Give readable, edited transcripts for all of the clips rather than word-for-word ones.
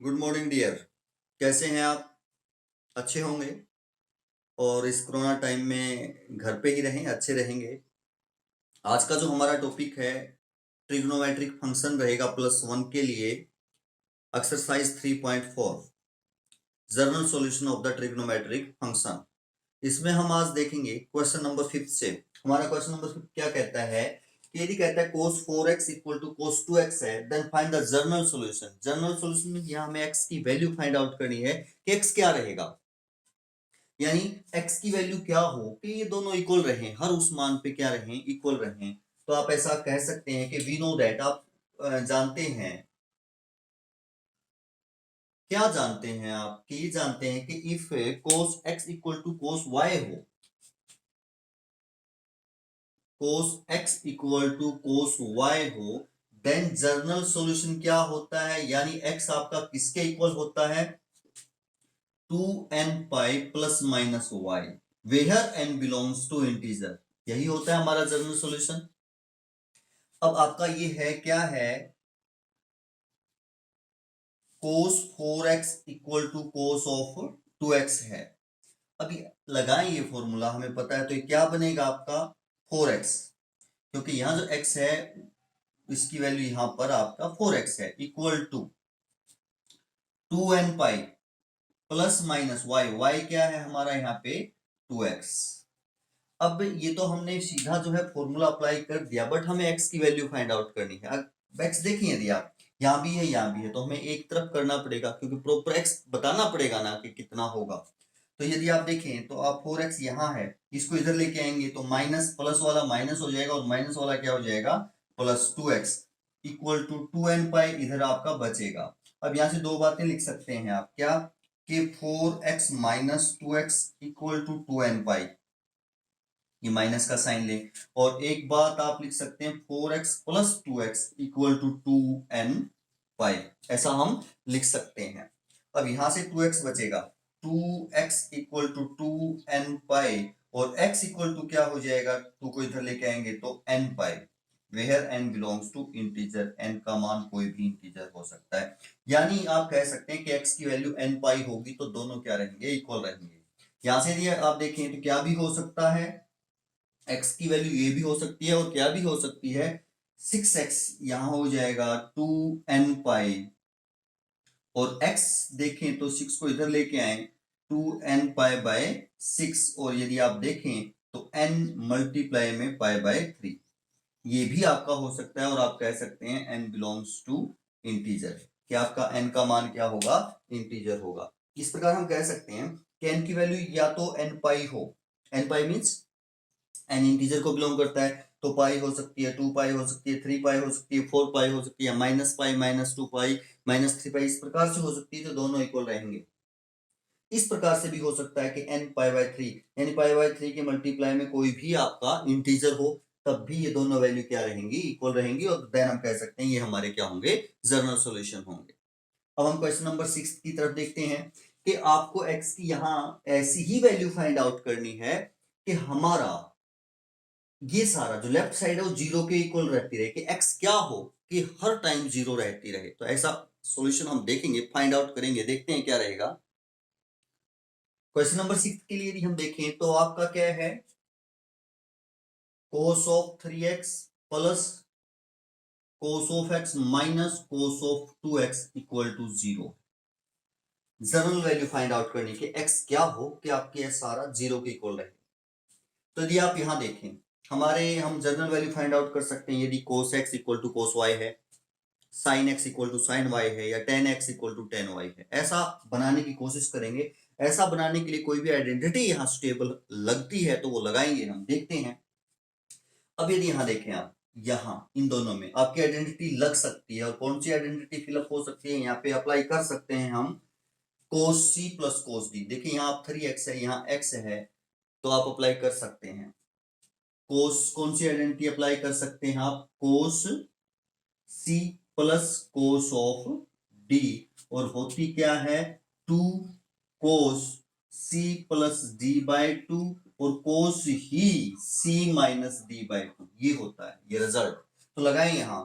Good morning dear. कैसे हैं आप? अच्छे होंगे। और इस कोरोना टाइम में घर पे ही रहें, अच्छे रहेंगे। आज का जो हमारा टॉपिक है ट्रिग्नोमेट्रिक फंक्शन रहेगा +1 के लिए। Exercise 3.4 journal solution of the trigonometric function. इसमें हम आज देखेंगे क्वेश्चन नंबर 5 से। हमारा क्वेश्चन नंबर 5 क्या कहता है कि यदि कहता है cos 4x equal to cos 2x है, then find the general solution. General solution में यहाँ हमें x की वैल्यू फाइंड आउट करनी है कि x क्या रहेगा, यानी x की वैल्यू क्या हो कि ये दोनों इक्वल रहें, हर उस मान पे क्या रहें, इक्वल रहें। तो आप ऐसा कह सकते हैं कि वी नो दैट, आप जानते हैं, क्या जानते हैं आप कि ये जानते हैं कि if cos x equal to cos y हो, cos x equal to cos y हो, देन जर्नल सॉल्यूशन क्या होता है, यानी x आपका किसके इक्वल होता है, 2n pi plus minus y, where n belongs to integer. यही होता है हमारा जर्नल सॉल्यूशन। अब आपका ये है क्या है, cos 4x equal to cos of 2x है। अभी लगाएं ये फॉर्मूला, हमें पता है, तो ये क्या बनेगा आपका 4x, क्योंकि यहां जो x है इसकी वैल्यू यहां पर आपका 4x है, equal to 2n pi plus minus y क्या है हमारा यहाँ पे 2x। अब ये तो हमने सीधा जो है फॉर्मूला अप्लाई कर दिया, बट हमें x की वैल्यू फाइंड आउट करनी है। अब x देखिए, यदि आप यहाँ भी है यहाँ भी है, तो हमें एक तरफ करना पड़ेगा, क्योंकि प्रॉपर x बताना पड़ेगा ना कि कितना होगा। तो यदि आप देखें तो आप 4x यहाँ है, इसको इधर लेके आएंगे तो माइनस प्लस वाला माइनस हो जाएगा और माइनस वाला क्या हो जाएगा, +2x इक्वल टू 2n पाई इधर आपका बचेगा। अब यहाँ से दो बातें लिख सकते हैं आप, क्या कि 4x minus 2x equal to 2n पाई, ये माइनस का साइन ले। और एक बात आप लिख सकते हैं 4x plus 2x equal to 2n पाई, ऐसा हम लिख सकते हैं। अब यहां से 2x बचेगा, 2x इक्वल टू 2n पाई, और x इक्वल टू क्या हो जाएगा, 2 को इधर लेके आएंगे तो n pi, where n belongs to integer, n का मान कोई भी इंटीजर हो सकता है। यानी आप कह सकते हैं कि x की वैल्यू n पाई होगी तो दोनों क्या रहेंगे, इक्वल रहेंगे। यहां से आप देखें तो क्या भी हो सकता है, x की वैल्यू ये भी हो सकती है, और क्या भी हो सकती है 6x, यहां हो जाएगा 2n पाई, और x देखें तो 6 को इधर लेके आए 2n पाई बाय 6, और यदि आप देखें तो n मल्टीप्लाई में पाई बाय 3, ये भी आपका हो सकता है। और आप कह सकते हैं n बिलोंग्स टू इंटीजर, कि आपका n का मान क्या होगा, इंटीजर होगा। इस प्रकार हम कह सकते हैं कि n की वैल्यू या तो n पाई हो, n पाई मीन्स एन इंटीजर को बिलोंग करता है, तो पाई हो सकती है, 2 पाई हो सकती है, 3 पाई हो सकती है, 4 पाई हो सकती है, माइनस पाई, -2 पाई, -3 पाई, इस प्रकार से हो सकती है, तो दोनों इक्वल रहेंगे। इस प्रकार से भी हो सकता है कि n पाई बाय 3, यानी पाई बाय 3 के मल्टीप्लाई में कोई भी आपका इंटीजर हो, तब भी ये दोनों वैल्यू क्या रहेंगी, इक्वल रहेंगी, और देन हम कह सकते हैं ये हमारे क्या होंगे, जर्नल सॉल्यूशन होंगे। अब हम क्वेश्चन नंबर 6 की तरफ देखते हैं कि आपको x की यहाँ ऐसी ही वैल्यू फाइंड आउट करनी है कि हमारा ये सारा जो लेफ्ट साइड है वो जीरो के इक्वल रहती रहे, कि x क्या हो कि हर टाइम जीरो रहती रहे। तो ऐसा सॉल्यूशन हम देखेंगे, फाइंड आउट करेंगे, देखते हैं क्या रहेगा। क्वेश्चन नंबर 6 के लिए यदि हम देखें तो आपका क्या है, cos of 3x plus cos of x minus cos of 2x equal to 0। General value find out करनी कि x क्या हो कि आपके ये सारा जीरो के इक्वल रहे। तो यदि आप यहां देखें, हम जनरल वैल्यू फाइंड आउट कर सकते हैं, यदि cos x equal to cos y है, sine x equal to sine y है, या tan x equal to tan y है, ऐसा बनाने की कोशिश करेंगे। ऐसा बनाने के लिए कोई भी आइडेंटिटी यहाँ स्टेबल लगती है तो वो लगाएंगे, हम देखते हैं। अब यदि यहाँ देखें आप, यहाँ इन दोनों में आपकी आइडेंटिटी लग सकती है, और कौन सी आइडेंटिटी फिलअप हो सकती है, यहाँ पे अप्लाई कर सकते हैं हम cos c plus cos d। देखिए यहाँ आप 3x है, यहाँ x है, तो आप अप्लाई कर सकते हैं cos, कौन सी आइडेंटिटी अप्लाई कर सकते हैं आप, cos c plus cos of d, और होती क्या है 2 कोस c प्लस d बाय 2, और कोस ही c माइनस d बाय 2, ये होता है ये रिजल्ट। तो लगाएं यहां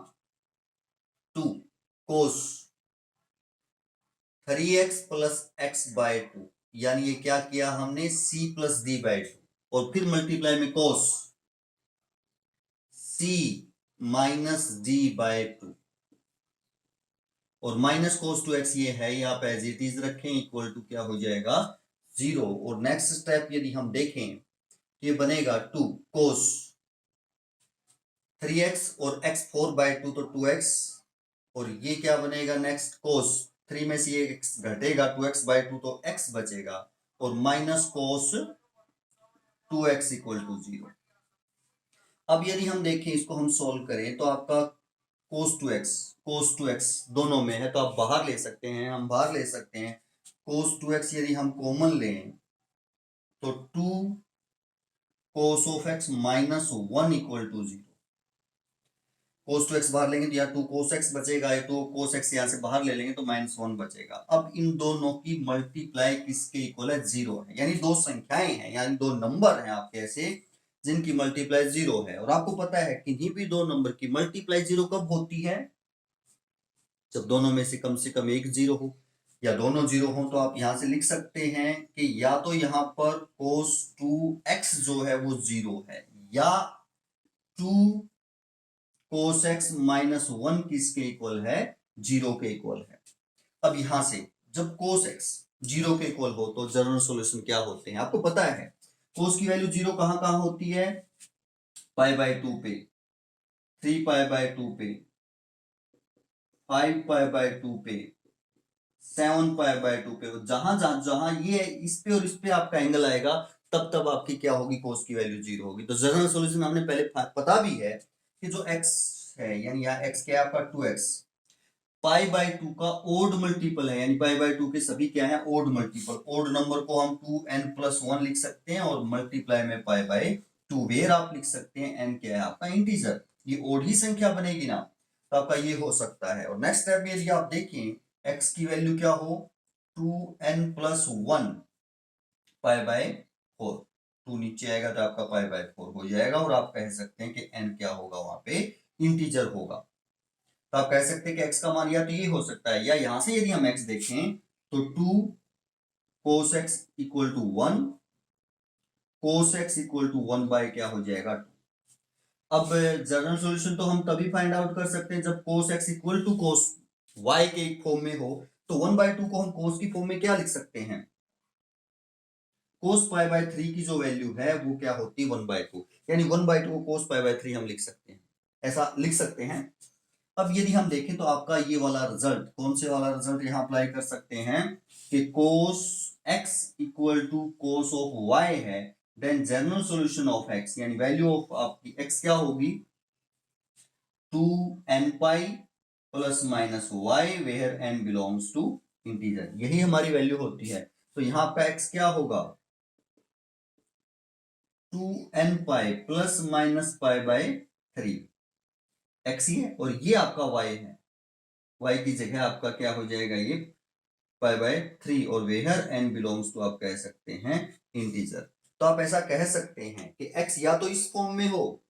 2 कोस 3x प्लस एक्स बाय 2, यानी ये क्या किया हमने, c प्लस d बाय 2, और फिर मल्टीप्लाई में cos c minus d by 2, और माइनस cos 2x ये है, यहाँ पे एज इट इज रखें, इक्वल टू क्या हो जाएगा, 0। और नेक्स्ट स्टेप यदि हम देखें तो ये बनेगा 2 cos 3x और x 4 बाय 2 तो 2x, और ये क्या बनेगा नेक्स्ट, cos 3 में से ये x घटेगा, 2x बाय 2 तो x बचेगा, और minus cos 2x equal to 0। अब यदि हम देखें, इसको हम सोल्व करें तो आपका cos 2x दोनों में है तो आप बाहर ले सकते हैं, हम बाहर ले सकते हैं। cos 2x यदि हम कॉमन लें तो 2 cos of x minus 1 equal to 0। cos 2x बाहर लेंगे तो यहाँ 2 cos x बचेगा, या 2 cos x यहाँ से बाहर ले लेंगे तो माइनस 1 बचेगा। अब इन दोनों की मल्टीप्लाई किसके इक्वल है, 0 है, यानी दो संख्याएं हैं, यानी दो नंबर हैं आपके ऐसे जिनकी मल्टीप्लाई 0 है। और आपको पता है किन्हीं भी दो नंबर की मल्टीप्लाई 0 कब होती है, जब दोनों में से कम एक 0 हो, या दोनों 0 हो। तो आप यहां से लिख सकते हैं कि या तो यहां पर cos 2x जो है वो 0 है, या 2 cos x माइनस 1 किसके इक्वल है, 0 के इक्वल है। अब यहां से जब cos x 0 के इक्वल हो तो जनरल सॉल्यूशन क्या होते हैं, आपको पता है। cos की वैल्यू 0 कहां कहां होती है, पाई बाय 2 पे, 3 पाई बाय 2 पे, 5 पाई बाय 2 पे, 7 पाई बाय 2 पे। जहां जहां जहां ये इस पे और इस पे आपका एंगल आएगा तब तब आपकी क्या होगी, cos की वैल्यू 0 होगी। तो जनरल सॉल्यूशन हमने पहले पता भी है कि जो x है, यानी यहाँ x क्या है आपका 2x, पाई बाय 2 का ओड मल्टीपल है, यानी पाई बाय 2 के सभी क्या है, ओड मल्टीपल। ओड नंबर को हम 2n प्लस 1 लिख सकते हैं, और मल्टीप्लाई में पाई बाय 2, वेर आप लिख सकते हैं n क्या है आपका, इंटीजर, ये ओड ही संख्या बनेगी ना, तो आपका ये हो सकता है। और नेक्स्ट स्टेप में यदि आप देखें x की वैल्यू क्या हो, 2n प्लस 1 पाई बाय 4, 2 नीचे आएगा तो आपका पाई बाय 4 हो जाएगा, और आप कह सकते हैं कि n क्या होगा वहां पे, इंटीजर होगा। तो आप कह सकते हैं कि x का मान या तो ये हो सकता है, या यहां से यदि हम x देखें तो 2 cos x equal to 1, cos x equal to 1 by क्या हो जाएगा 2। अब जनरल सॉल्यूशन तो हम तभी फाइंड आउट कर सकते हैं जब cos x equal to cos y के एक फॉर्म में हो। तो 1 बाय 2 को हम cos की फॉर्म में क्या लिख सकते हैं, cos पाई बाय 3 की जो वैल्यू है वो क्या होती है, 1 बाय 2, यानी 1 बाय 2 को cos पाई बाय 3 हम लिख सकते हैं, ऐसा लिख सकते हैं। अब यदि हम देखें तो आपका ये वाला रिजल्ट, कौन से वाला रिजल्ट यहां अप्लाई कर सकते हैं कि cos x equal to cos of y है, then general solution of x, यानी वैल्यू ऑफ आपकी x क्या होगी, 2n pi plus minus y, where n belongs to integer, यही हमारी वैल्यू होती है। तो यहां आपका x क्या होगा, 2n pi plus minus pi by 3, x ही है, और ये आपका y है, y की जगह आपका क्या हो जाएगा, ये पाई बाय 3, और वेयर n बिलोंग्स टू आप कह सकते हैं इंटीजर। तो आप ऐसा कह सकते हैं कि x या तो इस फॉर्म में हो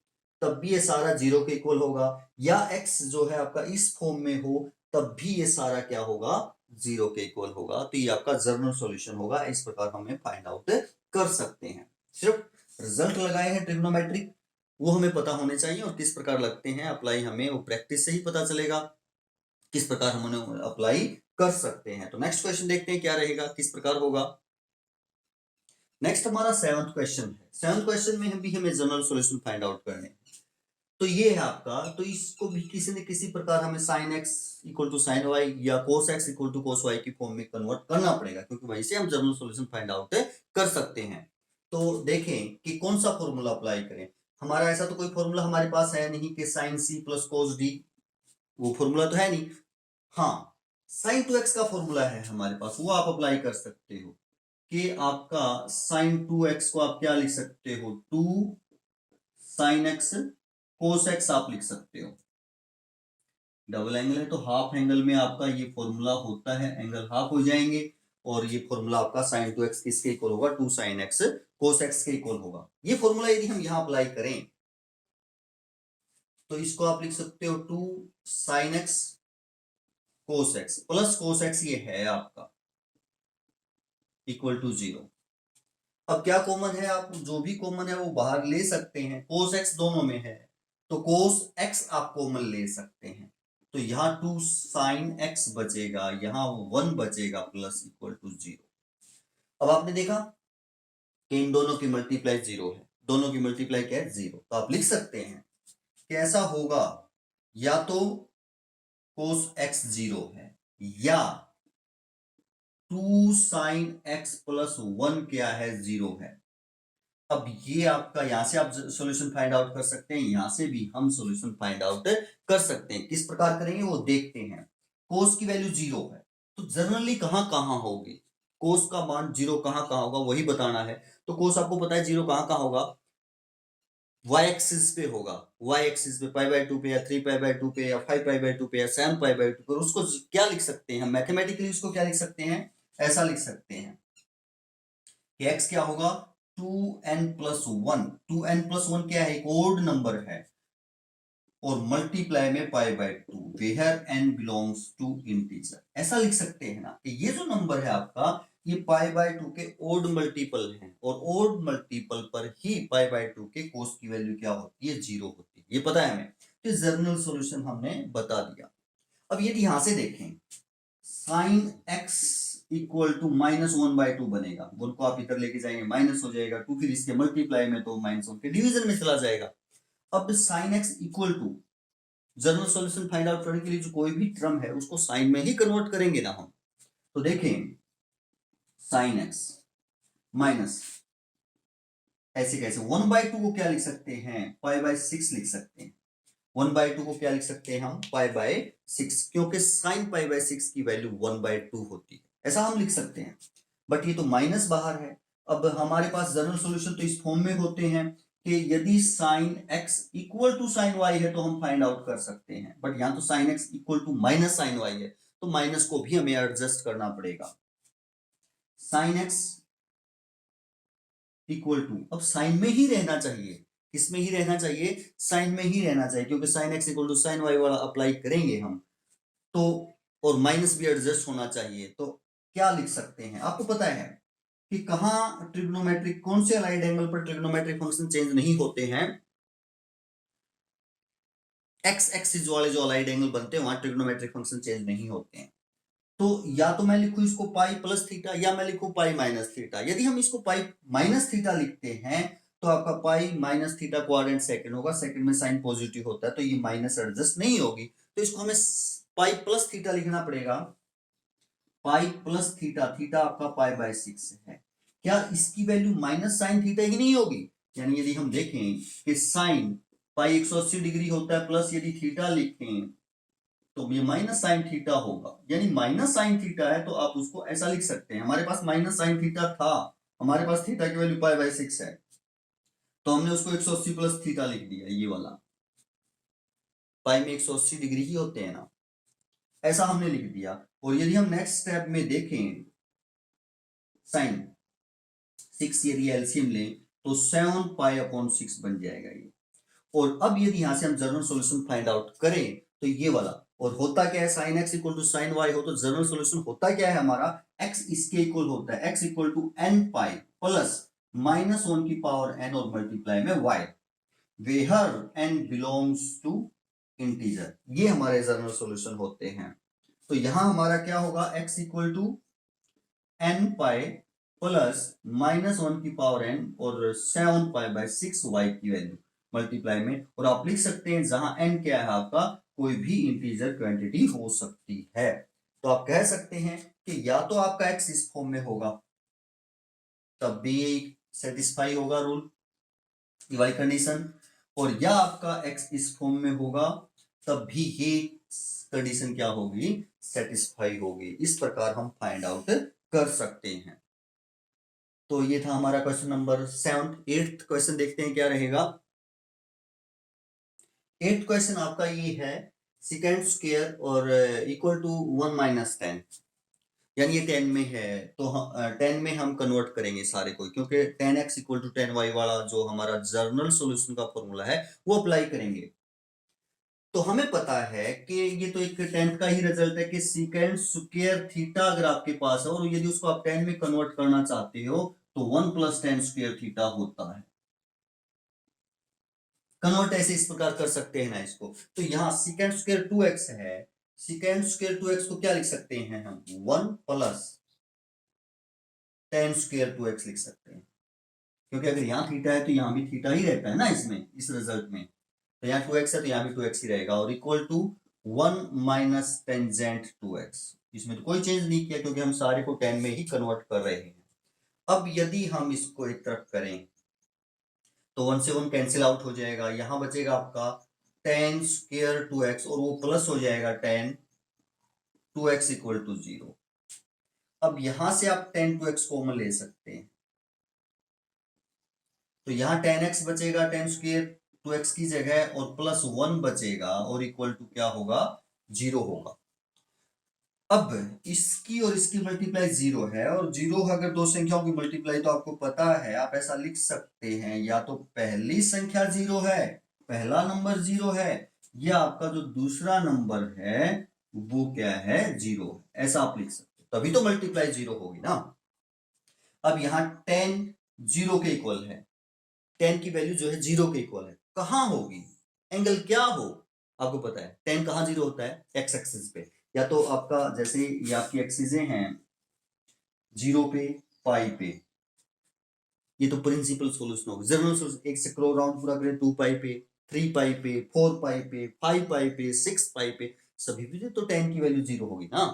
तब भी ये सारा 0 के इक्वल होगा, या x जो है आपका इस फॉर्म में हो तब भी ये सारा क्या होगा, 0 के इक्वल होगा। तो ये आपका जनरल सॉल्यूशन होगा, इस प्रकार हमें फाइंड आउट कर सकते हैं। सिर्फ रिजल्ट लगाए हैं ट्रिग्नोमेट्रिक, वो हमें पता होने चाहिए, और किस प्रकार लगते हैं अप्लाई हमें वो प्रैक्टिस से ही पता चलेगा किस प्रकार हम उन्हें अप्लाई कर सकते हैं। तो नेक्स्ट क्वेश्चन देखते हैं क्या रहेगा, किस प्रकार होगा। नेक्स्ट हमारा 7th क्वेश्चन है। 7th क्वेश्चन में भी हमें जनरल सॉल्यूशन फाइंड आउट करने हैं। तो ये है आपका, तो इसको भी किसी न किसी प्रकार हमें sin x equal to sin y या cos x equal to cos y की फॉर्म में कन्वर्ट करना पड़ेगा, क्योंकि वहीं से हम जनरल सॉल्यूशन फाइंड आउट कर सकते हैं। तो देखें कि कौन सा फॉर्मूला अप्लाई करें। हमारा ऐसा तो कोई फॉर्मूला हमारे पास है नहीं कि sin c plus cos d, वो फॉर्मूला तो है नहीं। हाँ, sin 2x का फॉर्मूला है हमारे पास, वो आप अप्लाई कर सकते हो कि आपका sin 2x को आप क्या लिख सकते हो, 2 sin x cos x आप लिख सकते हो। डबल एंगल है तो हाफ एंगल में आपका ये फॉर्मूला होता है, एंगल हाफ हो जाएंगे, और ये फॉर्मूला आपका sin 2x किसके इक्वल होगा, 2 sin x cos x के इक्वल होगा। ये फॉर्मूला यदि हम यहां अप्लाई करें तो इसको आप लिख सकते हो 2 sin x cos x plus cos x, ये है आपका इक्वल टू 0। अब क्या कॉमन है, आप जो भी कॉमन है वो बाहर ले सकते हैं, cos x दोनों में है तो cos x आप कॉमन ले सकते हैं, तो यहाँ 2 sin x बचेगा, यहाँ 1 बचेगा प्लस इक्वल टू 0। अब आपने देखा कि इन दोनों की मल्टीप्लाई 0 है, दोनों की मल्टीप्लाई क्या है 0, तो आप लिख सकते हैं कि ऐसा होगा या तो cos x 0 है या 2 sin x प्लस 1 क्या है 0 है। अब ये आपका यहां से आप सॉल्यूशन फाइंड आउट कर सकते हैं, यहां से भी हम सॉल्यूशन फाइंड आउट कर सकते हैं। किस प्रकार करेंगे वो देखते हैं। कोस की वैल्यू 0 है तो जनरली कहां कहां होगी, कोस का मान 0 कहां कहां होगा वही बताना है। तो कोस आपको पता है 0 कहां कहां होगा, y एक्सिस पे होगा, y एक्सिस पे पाई बाय 2 पे या 3 पाई बाय 2 पे या 5 पाई बाय 2 पे या 7 पाई बाय 2 पे। उसको क्या लिख सकते हैं मैथमेटिकली, उसको क्या लिख सकते हैं, ऐसा लिख सकते हैं कि x क्या होगा 2n प्लस 1, 2n प्लस 1 क्या है, एक ओड नंबर है और मल्टीप्लाई में pi by 2 where n belongs to integer. ऐसा लिख सकते हैं ना कि ये जो नंबर है आपका ये पाई बाय 2 के ओड मल्टीपल हैं और ओड मल्टीपल पर ही पाई बाय 2 के कोस की वैल्यू क्या होती है 0 होती है, ये पता है हमें। तो जनरल सॉल्यूशन हमने बता दिया। अब यदि यहां से देखें साइन x इक्वल टू -1/2 बनेगा, 1 को आप इधर लेके जाएंगे माइनस हो जाएगा 2, फिर इसके मल्टीप्लाई में तो -1 के डिवीजन में चला जाएगा। अब sine x equal to general solution find out करने के लिए जो कोई भी टर्म है उसको साइन में ही कन्वर्ट करेंगे ना हम। तो देखें साइन x माइनस ऐसे कैसे 1/2 को क्या लिख सकते हैं पाई बाय 6 लिख सकते हैं, 1/2 को क्या लिख सकते हैं हम पाई बाय 6, क्योंकि साइन पाई बाय 6 की वैल्यू 1/2 होती है, ऐसा हम लिख सकते हैं। बट ये तो माइनस बाहर है। अब हमारे पास जनरल सॉल्यूशन तो इस फॉर्म में होते हैं कि यदि sine x equal to sine y है तो हम फाइंड आउट कर सकते हैं, बट यहां तो sine x equal to minus sine y है तो माइनस को भी हमें एडजस्ट करना पड़ेगा। साइन x इक्वल टू, अब साइन में ही रहना चाहिए, किसमें ही रहना चाहिए, साइन में ही रहना चाहिए, क्योंकि sine x equal to sine y वाला अप्लाई करेंगे हम तो, और माइनस भी एडजस्ट होना चाहिए। तो क्या लिख सकते हैं, आपको पता है कि कहां ट्रिग्नोमेट्रिक, कौन से अलाइड एंगल पर ट्रिग्नोमेट्रिक फंक्शन चेंज नहीं होते हैं, एक्स एक्सिस वाले जो अलाइड एंगल बनते हैं वहां ट्रिग्नोमेट्रिक फंक्शन चेंज नहीं होते हैं। तो या तो मैं लिखूं इसको पाई प्लस थीटा या मैं लिखूं पाई माइनस थीटा। यदि हम इसको पाई माइनस थीटा लिखते हैं तो आपका pi minus theta quadrant second होगा, सेकंड में साइन पॉजिटिव होता है तो ये माइनस एडजस्ट नहीं होगी, तो इसको हमें पाई प्लस थीटा लिखना पड़ेगा। पाई प्लस थीटा, थीटा आपका पाई बाय 6 है, क्या इसकी वैल्यू माइनस साइन थीटा ही नहीं होगी, यानी यदि हम देखें कि साइन पाई 180 डिग्री होता है प्लस यदि थीटा लिखें तो ये माइनस साइन थीटा होगा, यानी माइनस साइन थीटा है तो आप उसको ऐसा लिख सकते हैं। हमारे पास माइनस साइन थीटा था, हमारे पास थीटा की वैल्यू पाई बाय 6 है तो हमने उसको 180 प्लस थीटा लिख दिया, ये वाला पाई में 180 डिग्री ही होते हैं ना, ऐसा हमने लिख दिया। और यदि हम नेक्स्ट स्टेप में देखें साइन 6 यदि एलसीएम लें तो 7 पाई अपॉन 6 बन जाएगा ये। और अब यदि यहां से हम जनरल सॉल्यूशन फाइंड आउट करें तो ये वाला, और होता क्या है sine x equal to sine y हो तो जनरल सॉल्यूशन होता क्या है हमारा, एक्स इसके इक्वल होता है, x equal to n pi plus -1 की पावर एन और मल्टीप्लाई में y where n belongs to integer, ये हमारे जनरल सॉल्यूशन होते हैं। तो यहां हमारा क्या होगा x equal to n pi plus -1 की पावर एन और 7 पाई बाय 6 वाई की वैल्यू मल्टीप्लाई में, और आप लिख सकते हैं जहां n क्या है आपका कोई भी इंटीजर क्वांटिटी हो सकती है। तो आप कह सकते हैं कि या तो आपका x इस फॉर्म में होगा तब भी सेटिस्फाई होगा रूल ये वाली कंडीशन, और या आपका x इस फॉर्म में होगा तब भी ये कंडीशन क्या होगी सेटिस्फाई होगी। इस प्रकार हम फाइंड आउट कर सकते हैं। तो ये था हमारा क्वेश्चन नंबर 7। 8th क्वेश्चन देखते हैं क्या रहेगा। 8th क्वेश्चन आपका ये है सेकेंड स्क्वायर और इक्वल टू 1 - 10, यानी ये 10 में है तो 10 में हम कन्वर्ट करेंगे सारे को, क्योंकि 10x इक्वल टू 10y वाला जो हमारा जर्नल सॉल्यूशन का फॉर्मूला है वो अप्लाई करेंगे। तो हमें पता है कि ये तो एक 10th का ही रिजल्ट है कि सीकेंड स्क्वायर थीटा अगर आपके पास है और यदि उसको आप 10 में कन्वर्ट करना चाहते हो तो 1 + 10 स्क्वायर थीटा होता है। कन्वर्ट ऐसे इस प्रकार कर सकते हैं ना इसको। तो यहाँ सीकेंड स्क्वायर 2x है, सीकेंड स्क्वायर 2x को क्या लिख सकते हैं हम 1 + 10 स्क्वायर 2x लिख सकते हैं, क्योंकि अगर यहाँ थीटा है तो यहाँ भी थीटा ही रहता है ना इसमें, इस रिजल्ट में। तो यहाँ 2x है तो यहाँ भी 2x ही रहेगा और इक्वल टू 1 - टेंजेंट 2x। इसमें तो कोई चेंज नहीं किया क्योंकि हम सारे को 10 में ही कन्वर्ट कर रहे हैं। अब यदि हम इसको एक तरफ करें तो 1 से 1 कैंसिल आउट हो जाएगा, यहां बचेगा आपका 10 स्क्वायर 2x और वो प्लस हो जाएगा 10 2x = 0। अब यहां से आप 10 2x कॉमन ले सकते हैं, तो यहां 10x बचेगा 10 स्क्वायर 2x की जगह और +1 बचेगा और इक्वल टू क्या होगा 0 होगा। अब इसकी और इसकी मल्टीप्लाई 0 है और 0 अगर दो संख्याओं की मल्टीप्लाई तो आपको पता है आप ऐसा लिख सकते हैं, या तो पहली संख्या 0 है, पहला नंबर 0 है, या आपका जो दूसरा नंबर है वो क्या है 0, ऐसा आप लिख सकते हो, तभी तो मल्टीप्लाई 0 होगी ना। अब यहां 10 0 के इक्वल है, 10 की वैल्यू जो है 0 के इक्वल है, कहां होगी, एंगल क्या हो, आपको पता है 10 कहां 0 होता है एक्स एक्सिस पे, या तो आपका जैसे ये आपकी एक्सिसें हैं 0 पे पाई पे, ये तो प्रिंसिपल सॉल्यूशन होगा। जनरल सॉल्यूशन एक से क्रो राउंड पूरा करें 2 पाई पे 3 पाई पे 4 पाई पे 5 पाई पे 6 पाई पे सभी पे तो 10 की वैल्यू 0 होगी ना।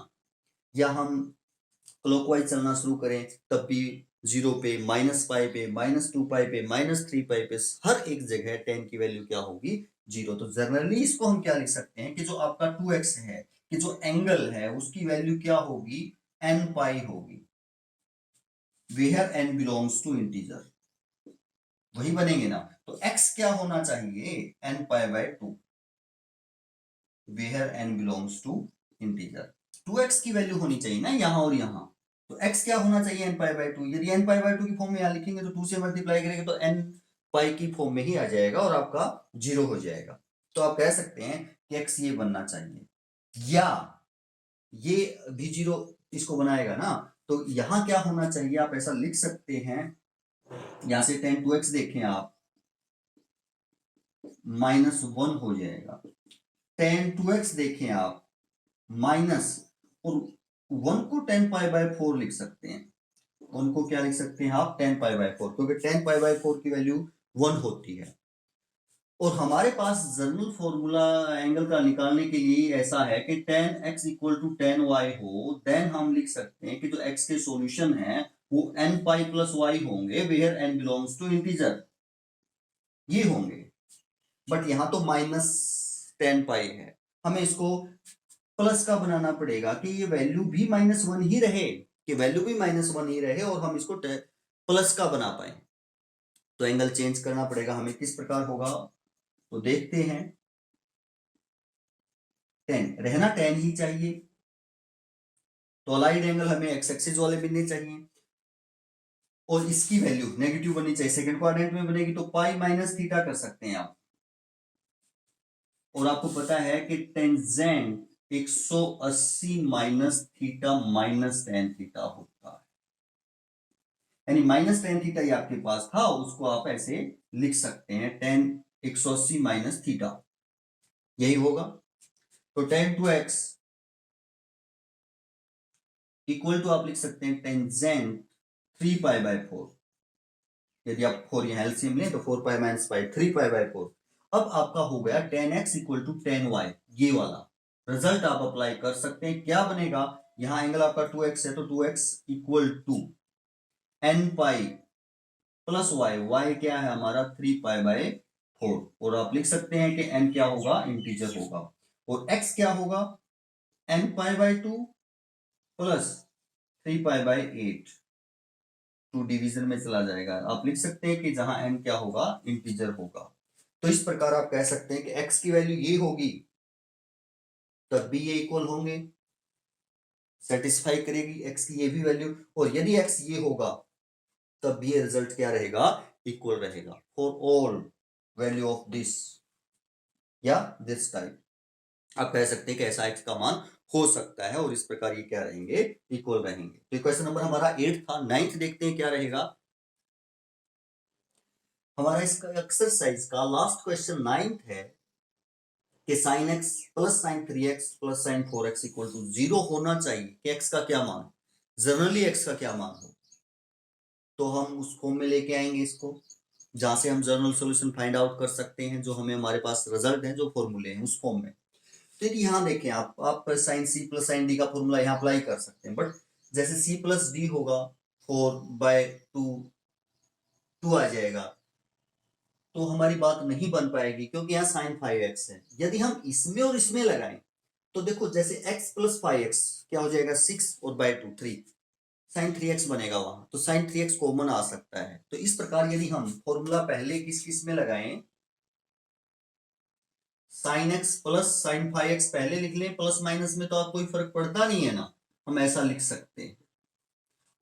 या हम क्लॉकवाइज चलना शुरू करें तब भी 0 पे -पाई पे -2 पाई पे -3 पाई पे हर एक जगह 10 की वैल्यू क्या होगी 0। तो जनरली इसको हम क्या लिख सकते हैं कि जो आपका 2x है कि जो एंगल है उसकी वैल्यू क्या होगी n पाई होगी, where n belongs to integer, वही बनेंगे ना। तो x क्या होना चाहिए n π/2, where n belongs to integer. 2x की वैल्यू होनी चाहिए ना यहाँ और यहाँ, तो x क्या होना चाहिए n π/2। यदि n π/2 की फॉर्म में यहाँ लिखेंगे तो 2 से मल्टीप्लाई करेंगे तो n पाई की फॉर्म में ही आ जाएगा और आपका 0 हो जाएगा। तो आप कह सकते हैं कि x ये बनना चाहिए, या ये भी 0 इसको बनाएगा ना, तो यहां क्या होना चाहिए आप ऐसा लिख सकते हैं, यहां से 10 2x देखें आप -1 हो जाएगा, 10 2x देखें आप माइनस, और 1 को 10 π/4 लिख सकते हैं, उनको क्या लिख सकते हैं आप 10 π/4, क्योंकि 10 π/4 की वैल्यू 1 होती है। और हमारे पास जनरल फॉर्मूला एंगल का निकालने के लिए ऐसा है कि 10x = 10y हो, देन हम लिख सकते हैं कि जो x के सॉल्यूशन है वो n π + y होंगे, where n belongs to integer, ये होंगे। बट यहां तो -10 पाई है, हमें इसको प्लस का बनाना पड़ेगा कि ये वैल्यू भी -1 ही रहे, कि वैल्यू भी -1 ही रहे और हम इसको प्लस का बना पाए। तो एंगल चेंज करना पड़ेगा हमें, किस प्रकार होगा तो देखते हैं। 10 रहना 10 ही चाहिए, तो अलाइड एंगल हमें एक्स एक्सिस वाले बनने चाहिए और इसकी वैल्यू नेगेटिव बननी चाहिए, सेकंड क्वाड्रेंट में बनेगी तो पाई - थीटा कर सकते हैं आप। और आपको पता है कि टेंजेंट 180 - थीटा -tan थीटा होता है, यानी -tan थीटा ये आपके पास था, उसको आप ऐसे लिख सकते हैं tan 180 - थीटा, यही होगा। तो tan 2x इक्वल टू आप लिख सकते हैं टेंजेंट 3 π/4, यदि आप 4 यहां एलसीएम लें तो 4 π - पाई 3 π/4। अब आपका हो गया tan x = tan y, ये वाला रिजल्ट आप अप्लाई कर सकते हैं, क्या बनेगा, यहां एंगल आपका 2x है तो 2x = n पाई + y, y क्या है हमारा 3 π/4, और आप लिख सकते हैं कि n क्या होगा इंटीजर होगा, और x क्या होगा n π/2 + 3 π/8, 2 डिवीजन में चला जाएगा। आप लिख सकते हैं कि जहां n क्या होगा इंटीजर होगा। तो इस प्रकार आप कह सकते हैं कि x की वैल्यू ये होगी तब भी ये इक्वल होंगे, सेटिस्फाई करेगी x की ये भी वैल्यू, और यदि x ये होगा तब भी ये रिजल्ट क्या रहेगा इक्वल रहेगा for all value of this या दिस टाइप। आप कह सकते हैं कि ऐसा x का मान हो सकता है और इस प्रकार ये क्या रहेंगे, इक्वल रहेंगे। तो क्वेश्चन नंबर हमारा 8 था। 9th देखते हैं क्या रहेगा हमारा इसका एक्सरसाइज का लास्ट क्वेश्चन 9th है कि sin x plus sin 3x plus sin 4x equal to 0 होना चाहिए कि x का क्या मान, जनरली x का क्या मान हो। तो हम उस फॉर्म में लेके आएंगे इसको जहां से हम जनरल सॉल्यूशन फाइंड आउट कर सकते हैं, जो हमें हमारे पास रिजल्ट है, जो फॉर्मूले हैं उस फॉर्म में। तो यदि यहाँ देखें आप sine c plus sine d का फॉर्मूला यहाँ अप्लाई कर सकते हैं, बट जैसे सी प्लस डी होगा 4/2 आ जाएगा, तो हमारी बात नहीं बन पाएगी क्योंकि यहाँ साइन 5x है। यदि हम इसमें और इसमें लगाएं तो देखो जैसे x प्लस 5x क्या हो जाएगा 6 और बाय 2 3, साइन 3x बनेगा वहां, तो साइन 3x कॉमन आ सकता है। तो इस प्रकार यदि हम फॉर्मूला पहले किस किस में लगाएं, sine x plus sign 5x पहले लिख लें, प्लस माइनस में तो आप कोई फर्क पड़ता नहीं है ना, हम ऐसा लिख सकते हैं।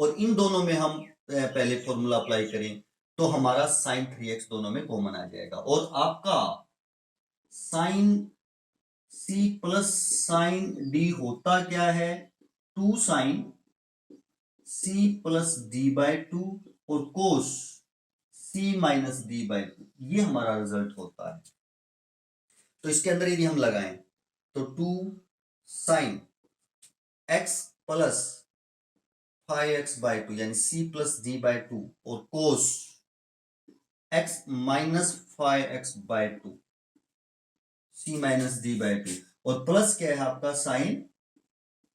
और इन दोनों में हम पहले फॉर्मूला अप्लाई करें तो हमारा साइन 3x दोनों में कॉमन आ जाएगा और आपका sine c plus sine d होता क्या है 2 sine c plus d by 2 और cos c minus d by 2, ये हमारा रिजल्ट होता है। तो इसके अंदर यदि हम लगाएं तो 2 sign x plus 5x by 2 यानी c प्लस डी बाय 2 और cos x minus 5x by 2 c minus d by 2 और प्लस क्या है आपका साइन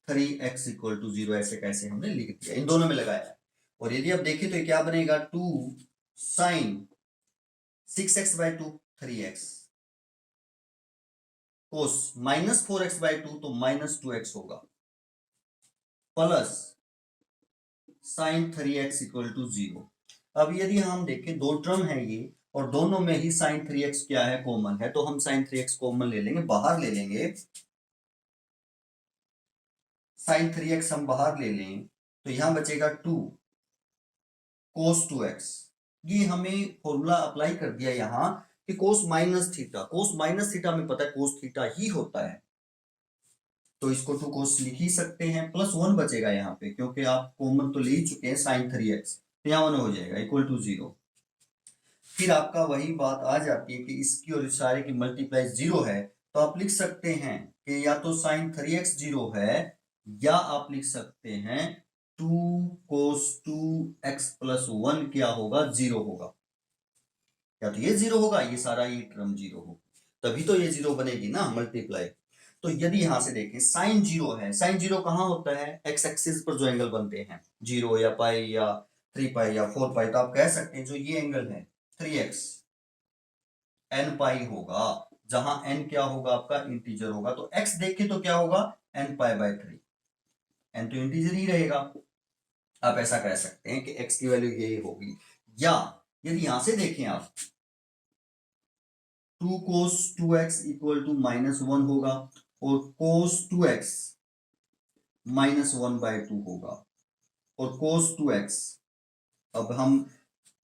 3x इक्वल टू 0, ऐसे कैसे हमने लिख दिया, इन दोनों में लगाया। और यदि आप देखें तो क्या बनेगा 2 sine 6x by 2 3x cos minus 4x by 2 तो माइनस 2x होगा plus sign 3x equal to 0। अब यदि हम देखें दो टर्म है ये और दोनों में ही साइन 3x क्या है कॉमन है, तो हम साइन 3x कॉमन ले लेंगे, बाहर ले लेंगे, साइन 3x हम बाहर ले लें तो यहां बचेगा 2 कोस 2x। ये हमें फॉर्मूला अप्लाई कर दिया यहां कि कोस माइनस थीटा, कोस माइनस थीटा में पता है कोस थीटा ही होता है, तो इसको 2 कोस लिख ही सकते हैं, प्लस 1 बचेगा यहाँ पे क्योंकि आप कॉमन तो ले ही चुके हैं साइन 3x, तो यहाँ 1 हो जाएगा इक्वल टू 0। फिर आपका वही बात आ जाती है कि इसकी और इस सारे की मल्टीप्लाई 0 है, तो आप लिख सकते हैं कि या तो साइन 3x 0 है या आप लिख सकते हैं 2 कोस 2x प्लस 1 क्या होगा 0 होगा, या तो ये 0 होगा ये सारा ये टर्म 0 होगा, तभी तो ये 0 बनेगी ना मल्टीप्लाई। तो यदि यहां से देखें साइन 0 है, साइन 0 कहां होता है एक्स एक्सिस पर जो एंगल बनते हैं 0 या पाई या 3 पाई या 4 पाई, तो आप कह सकते हैं जो ये एंगल है 3x n पाई होगा, जहां n क्या होगा आपका इंटीजर होगा, तो x देखें तो क्या होगा n पाई बाय 3, n तो इंटीजर ही रहेगा। आप ऐसा कह सकते हैं कि x की वैल्यू यही होगी। या यदि यहां से देखें आप 2 cos 2x इक्वल टू -1 होगा और cos 2x -1/2 होगा और cos 2x, अब हम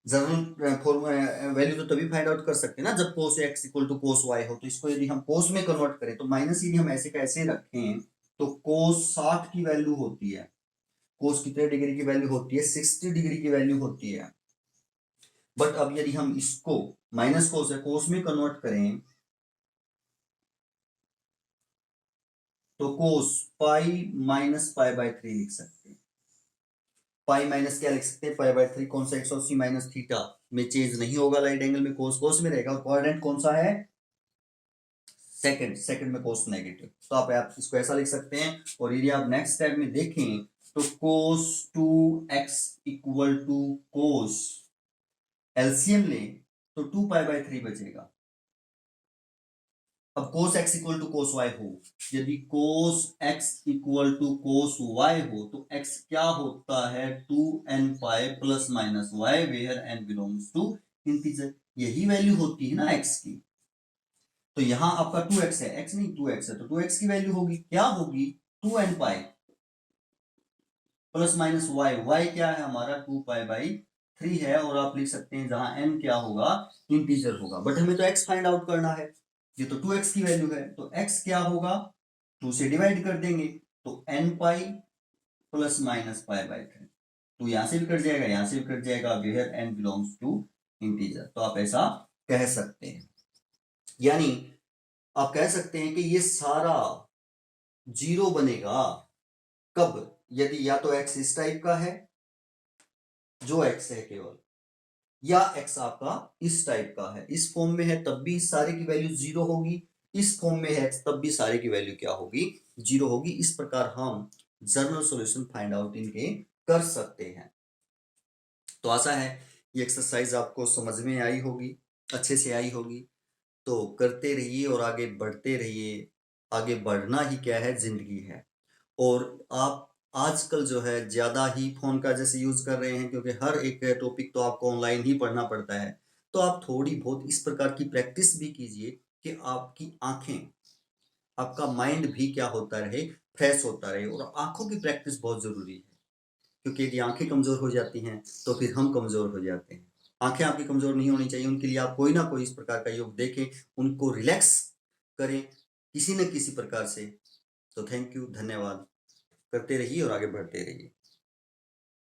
जनरल वैल्यू तो तभी फाइंड आउट कर सकते हैं ना जब cos x equal to cos y हो, तो इसको यदि हम cos में कन्वर्ट करें तो माइनस यदि हम ऐसे कैसे रखें तो cos 60 की वैल्यू होती है, cos कितने डिग्री की वैल्यू होती है 60 डिग्री की वैल्यू होती है। बट अब यदि हम इसको माइनस cos है cos में कन्वर्ट करें तो cos pi minus pi by 3 लिख सकते हैं, पाई माइनस क्या लिख सकते हैं पाई बाय 3, कौन सा 180 माइनस थीटा में चेंज नहीं होगा, राइट एंगल में कोस कोस में रहेगा, और कोऑर्डिनेट कौन सा है सेकंड, सेकंड में कोस नेगेटिव, तो आप इसको ऐसा लिख सकते हैं। और यदि आप नेक्स्ट स्टेप में देखें तो cos 2x equal to cos LCM लें तो 2 पाई बाय 3 बचेगा। अब cos x equal to cos y हो, यदि cos x equal to cos y हो तो x क्या होता है 2n pi plus minus y where n belongs to integer, यही वैल्यू होती है ना x की। तो यहां आपका 2x है, x नहीं 2x है, तो 2x की वैल्यू होगी क्या होगी 2n pi plus minus y क्या है हमारा 2 पाई बाई 3 है, और आप लिख सकते हैं जहां n क्या होगा इंटीजर होगा, बट हमें तो x फाइंड आउट करना है। ये तो 2x की वैल्यू है, तो x क्या होगा, 2 से डिवाइड कर देंगे तो n pi plus minus pi by 3। तो यहां से भी कट जाएगा, यहां से भी कट जाएगा, where n belongs to integer. तो आप ऐसा कह सकते हैं, यानी आप कह सकते हैं कि ये सारा जीरो बनेगा कब, यदि या तो x इस टाइप का है जो x है केवल, या x आपका इस टाइप का है, इस फॉर्म में है तब भी सारे की वैल्यू जीरो होगी, इस फॉर्म में है तब भी सारे की वैल्यू क्या होगी, जीरो होगी। इस प्रकार हम जनरल सॉल्यूशन फाइंड आउट इनके कर सकते हैं। तो आशा है ये एक्सरसाइज आपको समझ में आई होगी, अच्छे से आई होगी। तो करते रहिए और आगे बढ़ते रहिए। आगे बढ़ना ही क्या है, जिंदगी है। और आप आजकल जो है ज्यादा ही फोन का जैसे यूज कर रहे हैं, क्योंकि हर एक टॉपिक तो आपको ऑनलाइन ही पढ़ना पड़ता है। तो आप थोड़ी बहुत इस प्रकार की प्रैक्टिस भी कीजिए कि आपकी आंखें, आपका माइंड भी क्या होता रहे, फ्रेश होता रहे। और आंखों की प्रैक्टिस बहुत जरूरी है, क्योंकि यदि आंखें कमजोर हो जाती हैं तो फिर हम कमजोर हो जाते हैं। आंखें आपकी कमजोर नहीं होनी चाहिए, उनके लिए आप कोई ना कोई इस प्रकार का योग देखें, उनको रिलैक्स करें किसी न किसी प्रकार से। तो थैंक यू, धन्यवाद। करते रहिए और आगे बढ़ते रहिए।